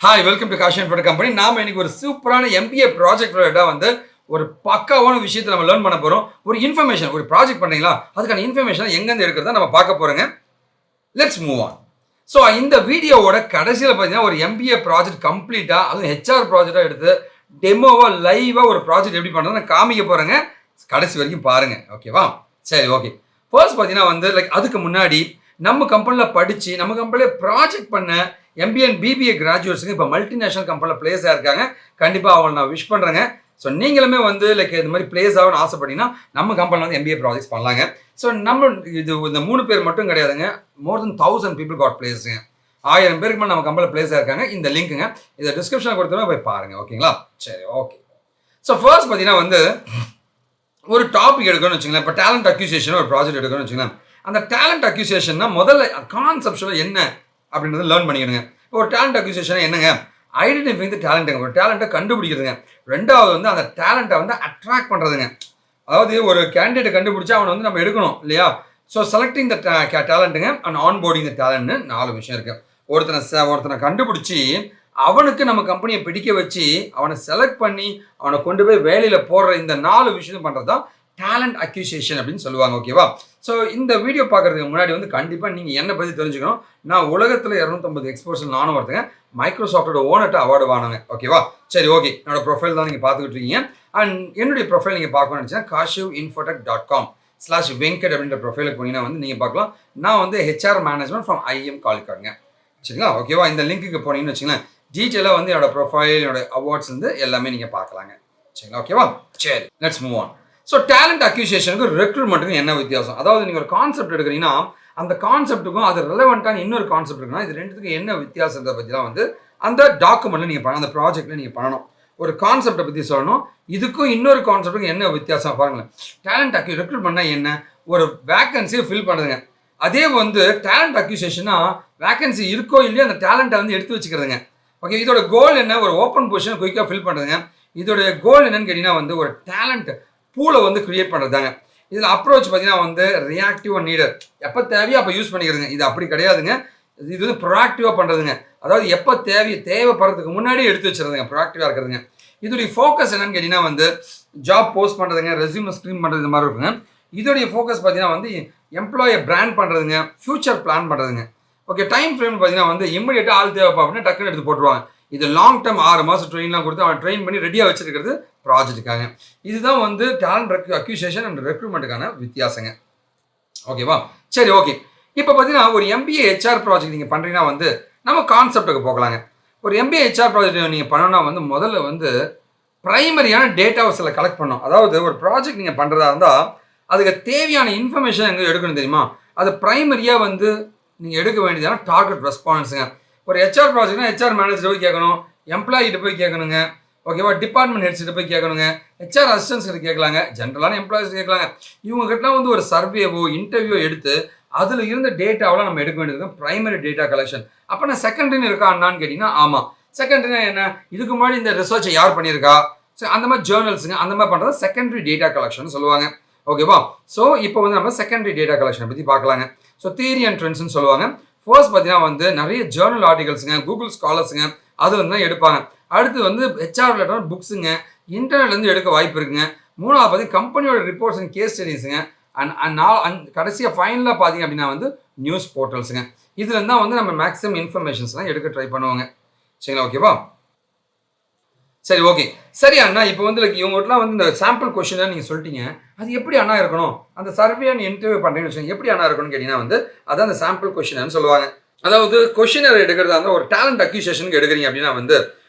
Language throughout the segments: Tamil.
Hi welcome to Kashi Infotech company. நாம இன்னைக்கு ஒரு சூப்பரான எம்பிஏ ப்ராஜெக்ட் ரிலேட்டடாக வந்து ஒரு பக்காவான விஷயத்தை நம்ம லேர்ன் பண்ண போகிறோம். ஒரு இன்ஃபர்மேஷன், ஒரு ப்ராஜெக்ட் பண்ணுறீங்களா, அதுக்கான இன்ஃபர்மேஷன் எங்கேருந்து எடுக்கிறதா நம்ம பார்க்க போகிறோங்க. Let's move on. ஸோ இந்த வீடியோவோட கடைசியில் பார்த்தீங்கன்னா ஒரு எம்பிஏ ப்ராஜெக்ட் கம்ப்ளீட்டாக, அதுவும் ஹெச்ஆர் ப்ராஜெக்டாக எடுத்து டெமோவாக லைவாக ஒரு ப்ராஜெக்ட் எப்படி பண்ணுறது நான் காமிக்க போகிறேங்க. கடைசி வரைக்கும் பாருங்கள், ஓகேவா? சரி, ஓகே. ஃபர்ஸ்ட் பார்த்தீங்கன்னா வந்து அதுக்கு முன்னாடி நம்ம கம்பெனியில் படித்து நம்ம கம்பெனியில் ப்ராஜெக்ட் பண்ண எம்பிஏ அண்ட் பிபிஏ கிராஜுவேட்ஸுங்க இப்போ மல்டிநேஷனல் கம்பெனியில் பிளேஸ் ஆகிருக்காங்க. கண்டிப்பாக அவங்களை நான் விஷ் பண்ணுறேங்க. ஸோ நீங்களுமே வந்து இந்த மாதிரி பிளேஸ் ஆகணும்னு ஆசைப்பட்டீங்கன்னா நம்ம கம்பெனியில் வந்து எம்பிஏ ப்ராஜெக்ட்ஸ் பண்ணலாங்க. ஸோ நம்ம இது இந்த 3 பேர் மட்டும் கிடையாதுங்க, மோர் தென் 1000 people காட் பிளேஸுங்க. 1000 பேருக்கு மேலே நம்ம கம்பெனியில் பிளேஸ் ஆகிருக்காங்க. இந்த லிங்க்குங்க இதை டிஸ்கிரிப்ஷனில் கொடுத்துருவோம், போய் பாருங்கள், ஓகேங்களா? சரி, ஓகே. ஸோ ஃபர்ஸ்ட் பார்த்தீங்கன்னா வந்து ஒரு டாபிக் எடுக்கணும்னு வச்சுங்களேன். இப்போ டேலண்ட் அக்யூசியேஷன் ஒரு ப்ராஜெக்ட் எடுக்கணும்னு வச்சுங்களேன். அந்த டேலண்ட் அக்யூசியேஷன்னா முதல்ல கான்செப்ஷுவல் என்ன அப்படின்றத லேர்ன் பண்ணிக்கணுங்க. இப்போ ஒரு டேலண்ட் அக்யூசியேஷன் என்னங்க? ஐடென்டிஃபைங் த டேலண்ட்டுங்க, ஒரு டேலண்ட்டை கண்டுபிடிக்கிறதுங்க. ரெண்டாவது வந்து அந்த டேலண்ட்டை வந்து அட்ராக்ட் பண்ணுறதுங்க. அதாவது ஒரு கேண்டிடேட்டை கண்டுபிடிச்சா அவனை வந்து நம்ம எடுக்கணும் இல்லையா? ஸோ செலக்டிங் த டேலண்ட்டுங்க அண்ட் ஆன் போர்டிங் த டேலண்ட்னு 4 விஷயம் இருக்குது. ஒருத்தனை கண்டுபிடிச்சி அவனுக்கு நம்ம கம்பெனியை பிடிக்க வச்சு அவனை செலக்ட் பண்ணி அவனை கொண்டு போய் வேலையில் போடுற இந்த 4 விஷயம் பண்ணுறது தான் டேலண்ட் அக்யூசியேஷன் அப்படின்னு சொல்லுவாங்க, ஓகேவா? ஸோ இந்த வீடியோ பார்க்குறதுக்கு முன்னாடி வந்து கண்டிப்பாக நீங்கள் என்னை பற்றி தெரிஞ்சுக்கணும். நான் உலகத்தில் 250 எக்ஸ்போர்ட்ஸ் நானும் ஒருத்தங்க மைக்ரோசாஃப்டோட ஓனர்ட்ட அவார்டு வாங்கினேன், ஓகேவா? சரி, ஓகே. என்னோட ப்ரொஃபைல் தான் நீங்கள் பார்த்துக்கிட்டு இருக்கீங்க. அண்ட் என்னுடைய ப்ரொஃபைல் நீங்கள் பார்க்கணும்னு நினச்சிங்கன்னா kashivinfotech.com/venkat அப்படின்ற ப்ரொஃபைலுக்கு போனீங்கன்னா வந்து நீங்கள் பார்க்கலாம். நான் வந்து ஹெச்ஆர் மேனேஜ்மெண்ட் ஃப்ரம் ஐஎம் காலிக்கட்ங்க, சரிங்களா? ஓகேவா? இந்த லிங்க்குக்கு போனீங்கன்னு வச்சுங்களேன், டீட்டெயிலாக வந்து என்னோட ப்ரொஃபைல், என்னோட அவார்ட்ஸ் வந்து எல்லாமே நீங்கள் பார்க்கலாங்க, சரிங்களா? ஓகேவா? சரி, let's move on. So talent அக்யூசியேஷனுக்கு ரெக்ரூட்மெண்ட்டுக்கும் என்ன வித்தியாசம்? அதாவது நீங்கள் ஒரு கான்செப்ட் எடுக்கிறீங்கன்னா அந்த கான்செப்ட்டுக்கும் அது ரெலவெண்ட்டான இன்னொரு கான்செப்ட் இருக்குன்னா இது ரெண்டுத்துக்கும் என்ன வித்தியாசத்தை பற்றிலாம் வந்து அந்த டாக்குமெண்ட்டில் நீங்கள் பண்ணணும், அந்த ப்ராஜெக்ட்டில் நீங்கள் பண்ணணும். ஒரு கான்செப்டை பற்றி சொல்லணும், இதுக்கும் இன்னொரு கான்செப்ட்டுக்கும் என்ன வித்தியாசம் பாருங்களேன். டேலண்ட் ரெக்ரூட் பண்ணால் என்ன? ஒரு வேக்கன்சியை ஃபில் பண்ணுதுங்க. அதே வந்து டேலண்ட் அக்யூசியேஷனா வேக்கன்சி இருக்கோ இல்லையோ அந்த டேலண்ட்டை வந்து எடுத்து வச்சுக்கிறதுங்க, ஓகே? இதோட கோல் என்ன? ஒரு ஓப்பன் பொசிஷன் குயிக்காக ஃபில் பண்ணுறதுங்க. இதோடைய கோல் என்னன்னு கேட்டிங்கன்னா வந்து ஒரு டேலண்ட் பூலை வந்து கிரியேட் பண்ணுறதாங்க. இதில் அப்ரோச் பார்த்தீங்கன்னா வந்து ரியாக்டிவ் அண்ட் நீடர், எப்போ தேவையோ அப்போ யூஸ் பண்ணிக்கிறதுங்க. இது அப்படி கிடையாதுங்க, இது வந்து ப்ரொஆக்டிவாக பண்ணுறதுங்க. அதாவது எப்போ தேவைப்படுறதுக்கு முன்னாடி எடுத்து வச்சுருதுங்க, ப்ரொஆக்டிவாக இருக்கிறதுங்க. இதோடைய ஃபோக்கஸ் என்னன்னு கேட்டிங்கன்னா வந்து ஜாப் போஸ்ட் பண்ணுறதுங்க, ரெஸ்யூம் ஸ்க்ரீன் பண்ணுறது, இந்த மாதிரி இருக்குங்க. இதோடைய ஃபோக்கஸ் பார்த்தீங்கன்னா வந்து எம்ப்ளாயை பிராண்ட் பண்ணுறதுங்க, ஃபியூச்சர் பிளான் பண்ணுறதுங்க, ஓகே? டைம் ஃப்ரேம் பார்த்தீங்கன்னா வந்து இம்மிடியேட்டாக ஆள் தேவைப்பா அப்படின்னா டக்குன்னு எடுத்து போட்டுருவாங்க. இது லாங் டேர்ம் 6 மாதம் ட்ரெயின்லாம் கொடுத்து அவன் ட்ரெயின் பண்ணி ரெடியாக வச்சிருக்கிறது ப்ராஜெக்ட்டுக்காக. இதுதான் வந்து டேலண்ட் அக்யூசியேஷன் அண்ட் ரெக்ரூட்மெண்ட்டுக்கான வித்தியாசங்க, ஓகேவா? சரி, ஓகே. இப்போ பார்த்தீங்கன்னா ஒரு எம்பிஏ ஹெச்ஆர் ப்ராஜெக்ட் நீங்கள் பண்ணுறீங்கன்னா வந்து நம்ம கான்செப்ட்டுக்கு போகலாங்க. ஒரு எம்பிஏ ஹெச்ஆர் ப்ராஜெக்ட் நீங்கள் பண்ணணும்னா வந்து முதல்ல வந்து ப்ரைமரியான டேட்டாவை சில கலெக்ட் பண்ணணும். அதாவது ஒரு ப்ராஜெக்ட் நீங்கள் பண்ணுறதா இருந்தால் அதுக்கு தேவையான இன்ஃபர்மேஷன் எங்கே எடுக்கணும் தெரியுமா? அது ப்ரைமரியாக வந்து நீங்கள் எடுக்க வேண்டியதான டார்கெட் ரெஸ்பான்ஸுங்க. ஒரு ஹெச்ஆர் ப்ராஜெக்ட்னா ஹெச்ஆர் மேனேஜர் போய் கேட்கணும், எம்ப்ளாயிட்ட போய் கேட்கணுங்க, ஓகேவா? டிபார்ட்மெண்ட் ஹெட்ஸ்கிட்ட போய் கேட்கணுங்க, ஹெச்ஆர் அசிஸ்டன்ஸ் கிட்ட கேட்கலாங்க, ஜென்ரலான எம்ப்ளாயிஸ் கேட்கலாங்க. இவங்ககிட்டலாம் வந்து ஒரு சர்வேவோ இன்டர்வியூ எடுத்து அதில் இருந்த டேட்டாவெலாம் நம்ம எடுக்க வேண்டியது ப்ரைமரி டேட்டா கலெக்ஷன். அப்போ நான் செகண்டரின்னு இருக்கா அண்ணான்னு கேட்டிங்கன்னா ஆமாம். செகண்டரினா என்ன? இதுக்கு முன்னாடி இந்த ரிசர்ச்சை யார் பண்ணியிருக்கா, ஸோ அந்த மாதிரி ஜேர்னல்ஸுங்க, அந்த மாதிரி பண்ணுறது செகண்டரி டேட்டா கலெக்ஷன் சொல்லுவாங்க, ஓகேவா? ஸோ இப்போ வந்து நம்ம செகண்டரி டேட்டா கலெக்ஷனை பற்றி பார்க்கலாங்க. ஸோ தியரி அண்ட் ட்ரெண்ட்ஸ்னு சொல்லுவாங்க. ஃபர்ஸ்ட் பார்த்தீங்கன்னா வந்து நிறைய ஜேர்னல் ஆர்டிகல்ஸுங்க, கூகுள் ஸ்காலர்ஸுங்க, அதுல இருந்து தான் எடுப்பாங்க. அடுத்து வந்து ஹெச்ஆர் ரிலேட்டட் புக்ஸுங்க, இன்டர்நெட்லேருந்து எடுக்க வாய்ப்பு இருக்குங்க. மூணாவது பார்த்தீங்கன்னா கம்பெனியோட ரிப்போர்ட்ஸ் அண்ட் கேஸ் ஸ்டடிஸுங்க. அண்ட் கடைசியாக ஃபைனலாக பார்த்தீங்க அப்படின்னா வந்து நியூஸ் போர்ட்டல்ஸுங்க. இதுல தான் வந்து நம்ம மேக்ஸிமம் இன்ஃபர்மேஷன்ஸ்லாம் எடுக்க ட்ரை பண்ணுவாங்க, சரிங்களா? ஓகேவா? சரி, ஓகே. சரி அண்ணா, இப்போ வந்து இவங்ககிட்டலாம் வந்து இந்த சாம்பிள் கொஸ்டினாக நீங்கள் சொல்லிட்டீங்க, அது எப்படி அண்ணா இருக்கணும்? அந்த சர்வே அண்ட் இன்டர்வியூ பண்ணுறீங்கன்னு வச்சுக்கோங்க, எப்படி அண்ணா இருக்கணும்னு கேட்டிங்கன்னா வந்து அதான் அந்த சாம்பிள் கொஸ்டினான்னு சொல்லுவாங்க. அதாவது கொஸ்டினர் எடுக்கிறதா இருந்தால் ஒரு டேலண்ட் அக்யூசியேஷனுக்கு எடுக்கிறீங்க அப்படின்னா வந்து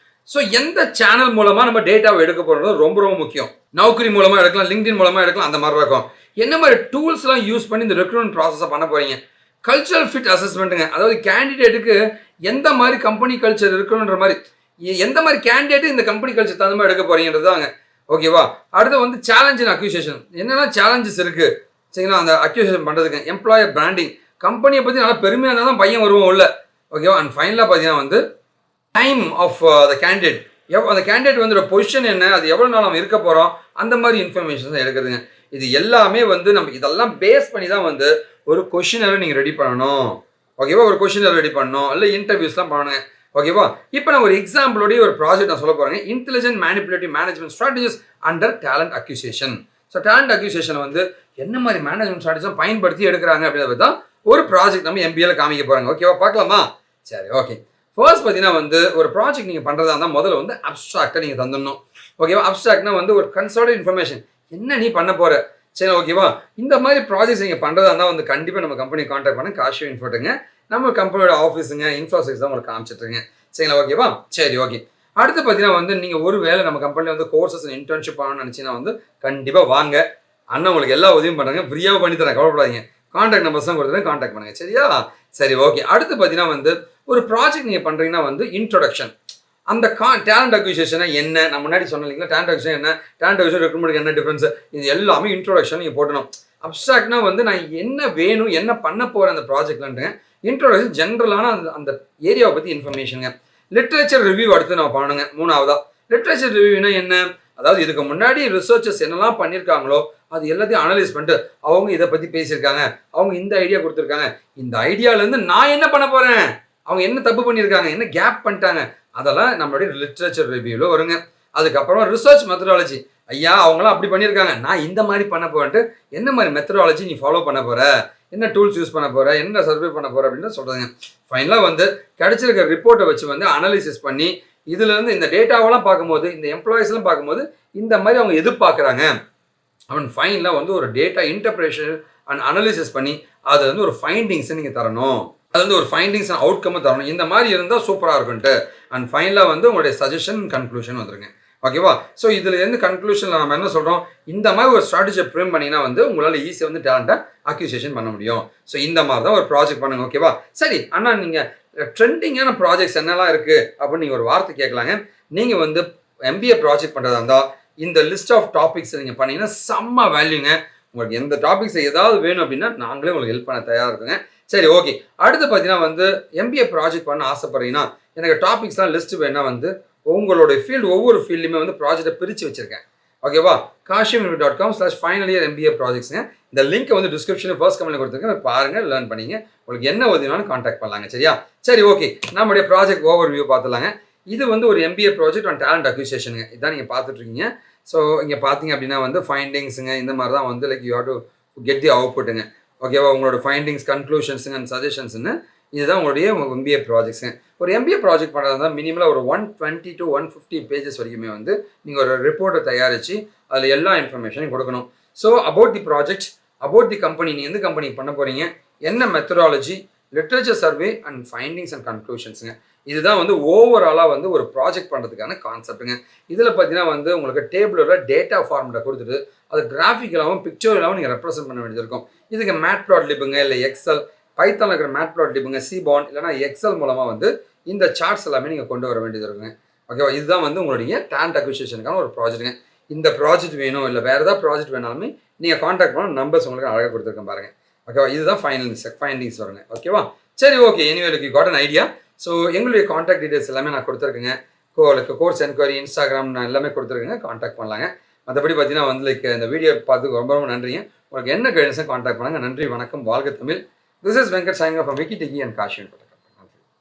ஸோ எந்த சேனல் மூலமாக நம்ம டேட்டாவை எடுக்க போகிறது ரொம்ப ரொம்ப முக்கியம். நௌக்கரி மூலமாக எடுக்கலாம், லிங்க்டின் மூலமாக எடுக்கலாம், அந்த மாதிரி இருக்கும். என்ன மாதிரி டூல்ஸ்லாம் யூஸ் பண்ணி இந்த ரெக்ரூட்மெண்ட் ப்ராசஸை பண்ண போகிறீங்க? கல்ச்சரல் ஃபிட் அசஸ்மெண்ட்டுங்க, அதாவது கேண்டிடேட்டுக்கு எந்த மாதிரி கம்பெனி கல்ச்சர் இருக்கணுன்ற மாதிரி, எந்த மாதிரி கேண்டிடேட் இந்த கம்பெனி கல்ச்சர் தகுந்த மாதிரி எடுக்க போறீங்கிறது தாங்க, ஓகேவா? அடுத்து வந்து சேலஞ்ச் இன் அக்யூசியேஷன், என்னென்ன சேலஞ்சஸ் இருக்குது, சரிங்களா? அந்த அக்யூசியேஷன் பண்ணுறதுக்கு எம்ப்ளாயர் பிராண்டிங், கம்பெனியை பற்றி நல்லா பெருமையாக இருந்தால் தான் பையன் வருவோம் உள்ள, ஓகேவா? அண்ட் ஃபைனலாக பார்த்தீங்கன்னா வந்து டைம் ஆஃப் த கேண்டிடேட், அந்த கேண்டிடேட் வந்து பொசிஷன் என்ன, அது எவ்வளோ நாள் நம்ம இருக்க போகிறோம், அந்த மாதிரி இன்ஃபர்மேஷன் எடுக்கிறதுங்க. இது எல்லாமே வந்து நம்ம இதெல்லாம் பேஸ் பண்ணி தான் வந்து ஒரு கொஷினரை நீங்கள் ரெடி பண்ணணும், ஓகேவா? ஒரு கொஷினர் ரெடி பண்ணணும், இல்லை இன்டர்வியூஸ்லாம் பண்ணணுங்க. ஓகேவா? இப்போ நான் ஒரு எக்ஸாம்பிளோடய ஒரு ப்ராஜெக்ட் நான் சொல்ல போறேங்க. Intelligent manipulative management strategies under talent acquisition. So talent acquisition வந்து என்ன மாதிரி மேனேஜ்மெண்ட் ஸ்ட்ராட்டஜிஸ் பயன்படுத்தி எடுக்கிறாங்க அப்படின்றத தான் ஒரு ப்ராஜெக்ட் நம்ம MBAல காமிக்க போறாங்க. ஓகேவா? பார்க்கலாமா? சரி, ஓகே. ஃபர்ஸ்ட் பார்த்தீங்கன்னா வந்து ஒரு ப்ராஜெக்ட் நீங்கள் பண்ணுறதா இருந்தால் முதல்ல வந்து அப்ஸ்ட்ராக்டை நீங்கள் தந்துடணும். ஓகேவா? அப்ஸ்ட்ராக்ட்னா வந்து ஒரு கன்சாலிடேட் இன்ஃபர்மேஷன். என்ன நீ பண்ண போற? சரி, ஓகேவா? இந்த மாதிரி ப்ராஜெக்ட்ஸ் நீங்கள் பண்ணுறதா இருந்தால் வந்து கண்டிப்பாக நம்ம கம்பெனி கான்டாக்ட் பண்ணுங்க. காஷியோ இன்ஃபோட்டுங்க. நம்ம கம்பெனியோட ஆஃபீஸுங்க, இன்ஃப்ராஸ்ட்ரக்சர் தான் உங்களுக்கு காமிச்சிட்டுருங்க. சரிங்களா? ஓகேவா? சரி, ஓகே. அடுத்து பார்த்தீங்கன்னா வந்து நீங்கள் ஒரு வேளை நம்ம கம்பெனியில் வந்து கோர்சஸ் இன்டர்ன்ஷிப் பண்ணணும்னு நினச்சிங்கன்னா வந்து கண்டிப்பாக வாங்க. அண்ணன் உங்களுக்கு எல்லா உதவியும் பண்ணுறாங்க. ஃப்ரீயாக பண்ணி தரேன், கவலைப்படாதீங்க. கான்டாக்ட் நம்பர்ஸ் தான் கொடுத்துருக்கேன், கான்டாக்ட் பண்ணுங்க. சரியா? சரி, ஓகே. அடுத்து பார்த்தீங்கன்னா வந்து ஒரு ப்ராஜெக்ட் நீங்கள் பண்ணுறீங்கன்னா வந்து இன்ட்ரோடக்ஷன். அந்த டேலண்ட் அக்விசிஷன் என்ன, நான் முன்னாடி சொன்னேன் இல்லைங்களா, டேலண்ட் அக்விசிஷன் என்ன, டேலண்ட் அக்விசிஷன் ரெக்ரூட்மெண்ட் என்ன டிஃபரன்ஸ், இது எல்லாமே இன்ட்ரோடக்ஷன் நீங்கள் போட்டணும். அப்ஸ்ட்ராக்ட்னா வந்து நான் என்ன வேணும், என்ன பண்ண போகிறேன் அந்த ப்ராஜெக்ட்லன்ட்டுங்க. இன்ட்ரோடக்ஷன் ஜென்ரலான அந்த ஏரியாவை பற்றி இன்ஃபர்மேஷனுங்க. லிட்ரேச்சர் ரிவ்யூ அடுத்து நம்ம பண்ணணுங்க. மூணாவதா லிட்ரேச்சர் ரிவ்யூனா என்ன, அதாவது இதுக்கு முன்னாடி ரிசர்ச்சர்ஸ் என்னெல்லாம் பண்ணியிருக்காங்களோ அது எல்லாத்தையும் அனலைஸ் பண்ணிட்டு அவங்க இதை பற்றி பேசியிருக்காங்க, அவங்க இந்த ஐடியா கொடுத்துருக்காங்க, இந்த ஐடியாவிலேருந்து நான் என்ன பண்ண போகிறேன், அவங்க என்ன தப்பு பண்ணியிருக்காங்க, என்ன கேப் பண்ணிட்டாங்க, அதெல்லாம் நம்மளுடைய லிட்ரேச்சர் ரிவ்யூவில் வருங்க. அதுக்கப்புறம் ரிசர்ச் மெத்தடாலஜி, ஐயா அவங்களாம் அப்படி பண்ணியிருக்காங்க, நான் இந்த மாதிரி பண்ண போறேன்ட்டு என்ன மாதிரி மெத்தடாலஜி நீ ஃபாலோ பண்ண போற, என்ன டூல்ஸ் யூஸ் பண்ண போற, என்ன சர்வே பண்ண போற அப்படின்னு சொல்றதுங்க. ஃபைனலாக வந்து கிடைச்சிருக்க ரிப்போர்ட்டை வச்சு வந்து அனாலிசிஸ் பண்ணி இதுலேருந்து இந்த டேட்டாவெல்லாம் பார்க்கும்போது, இந்த எம்ப்ளாயிஸ்லாம் பார்க்கும்போது இந்த மாதிரி அவங்க எதிர்பார்க்குறாங்க அவன் ஃபைனலாக வந்து ஒரு டேட்டா இன்டர்பிரேஷன் அண்ட் அனாலிசிஸ் பண்ணி அதை வந்து ஒரு ஃபைண்டிங்ஸை நீங்கள் தரணும். அது வந்து ஒரு ஃபைண்டிங்ஸ் அண்ட் அவுட்கம் தரணும். இந்த மாதிரி இருந்தால் சூப்பராக இருக்குன்ட்டு. அண்ட் ஃபைனலாக வந்து உங்களுடைய சஜஷன் கன்க்ளூஷன் வந்துருங்க. ஓகேவா? ஸோ இதில் இருந்து கன்க்ளூஷனில் நம்ம என்ன சொல்கிறோம், இந்த மாதிரி ஒரு ஸ்ட்ராட்டஜியை ஃப்ரேம் பண்ணிங்கன்னா வந்து உங்களால் ஈஸியாக வந்து டேலண்ட்டை அக்யூசியேஷன் பண்ண முடியும். ஸோ இந்த மாதிரி தான் ஒரு ப்ராஜெக்ட் பண்ணுங்க. ஓகேவா? சரி அண்ணா, நீங்கள் ட்ரெண்டிங்கான ப்ராஜெக்ட்ஸ் என்னெல்லாம் இருக்குது அப்படின்னு நீங்கள் ஒரு வார்த்தை கேட்கலாங்க. நீங்கள் வந்து MBA ப்ராஜெக்ட் பண்ணுறதா இருந்தால் இந்த லிஸ்ட் ஆஃப் டாபிக்ஸ் நீங்கள் பண்ணீங்கன்னா செம்ம வேல்யூங்க. உங்களுக்கு எந்த டாபிக்ஸ் ஏதாவது வேணும் அப்படின்னா நாங்களே உங்களுக்கு ஹெல்ப் பண்ண தயாராக இருக்குங்க. சரி, ஓகே. அடுத்து பார்த்தீங்கன்னா வந்து MBA ப்ராஜெக்ட் பண்ண ஆசைப்படுறீங்கன்னா எனக்கு டாபிக்ஸ்லாம் லிஸ்ட் வேணா வந்து உங்களுடைய ஃபீல்டு ஒவ்வொரு ஃபீல்டுமே வந்து ப்ராஜெக்டை பிரித்து வச்சிருக்கேன். ஓகேவா? kashimuniversity.com/final year MBA ப்ராஜெக்ட்ஸுங்க. இந்த லிங்க்கை வந்து டிஸ்கிரிப்ஷனில் ஃபர்ஸ்ட் கமெண்ட்ல கொடுத்துருக்கேன், பாருங்கள், லேர்ன் பண்ணிங்க. உங்களுக்கு என்ன உதவினாலும் கான்டாக்ட் பண்ணலாங்க. சரியா? சரி, ஓகே. நம்மளுடைய ப்ராஜெக்ட் ஓவர் வியூ பார்த்துலாங்க. இது வந்து ஒரு MBA ப்ராஜெக்ட் ஆன் டேலண்ட் அக்விசிஷனுங்க. இதான் நீங்கள் பார்த்துட்ருக்கீங்க. ஸோ இங்கே பார்த்தீங்க அப்படின்னா வந்து ஃபைண்டிங்ஸுங்க இந்த மாதிரி தான் வந்து like you have to get the அவுட்புட்டுங்க. ஓகேவா? உங்களோட ஃபைண்டிங்ஸ், கன்க்ளூஷன்ஸுங்க அண்ட் சஜஷன்ஸ்னு இதுதான் உங்களுடைய MBA ப்ராஜெக்ட்ஸுங்க. ஒரு MBA ப்ராஜெக்ட் பண்ணுறது தான் மினிமலாக ஒரு 120 to 150 பேஜஸ் வரைக்குமே வந்து நீங்கள் ஒரு ரிப்போர்ட்டை தயாரித்து அதில் எல்லா இன்ஃபர்மேஷனையும் கொடுக்கணும். So about the project, about the company, நீங்கள் எந்த கம்பெனிக்கு பண்ண போகிறீங்க, என்ன methodology, literature survey and findings and கன்க்ளூஷன்ஸுங்க. இதுதான் வந்து ஓவராலாக வந்து ஒரு ப்ராஜெக்ட் பண்ணுறதுக்கான கான்செப்ட்டுங்க. இதில் பார்த்தீங்கன்னா வந்து உங்களுக்கு டேபிளோட டேட்டா ஃபார்மெட்டை கொடுத்துட்டு அது கிராஃபிக்கலாகவும் பிக்சோரியலாகவும் நீங்கள் ரெப்ரசென்ட் பண்ண வேண்டியது இருக்கும். இதுக்கு மேட்ப்ளாட்லிபுங்க, இல்லை எக்ஸல், பைத்தானில் இருக்கிற மேட்ப்ளாட்லிபுங்க, சிபான் இல்லைனா எக்ஸல் மூலமாக வந்து இந்த சார்ட்ஸ் எல்லாமே நீங்கள் கொண்டு வர வேண்டியது இருக்குங்க. ஓகேவா? இதுதான் வந்து உங்களுடைய டேலண்ட் அக்விசிஷனுக்கான ஒரு ப்ராஜெக்ட்டுங்க. இந்த ப்ராஜெக்ட் வேணும் இல்லை வேறு ஏதாவது ப்ராஜெக்ட் வேணாலுமே நீங்கள் கான்டாக்ட் பண்ண நம்பர்ஸ் உங்களுக்கு அழகாக கொடுத்துருக்கேன் பாருங்கள். ஓகேவா? இதுதான் ஃபைண்டிங்ஸ் வருங்க. ஓகேவா? சரி, okay. Anyway you got an idea. So எங்களுடைய கான்டாக்ட் டீடைல்ஸ் எல்லாமே நான் கொடுத்துருக்கேங்க. கோர்ஸ் என்கொயரி, இன்ஸ்டாகிராம் நான் எல்லாமே கொடுத்துருக்கேங்க, கான்டாக்ட் பண்ணலாங்க. மற்றபடி பார்த்தீங்கன்னா வந்து லைக் இந்த வீடியோ பார்த்துக்கு ரொம்ப ரொம்ப நன்றிங்க. உங்களுக்கு என்ன கைடன்ஸை கான்டாக்ட் பண்ணுங்கள். நன்றி, வணக்கம், வாழ்க தமிழ். This is Venkat signing off from விக்கி டிகி அண்ட் காஷி.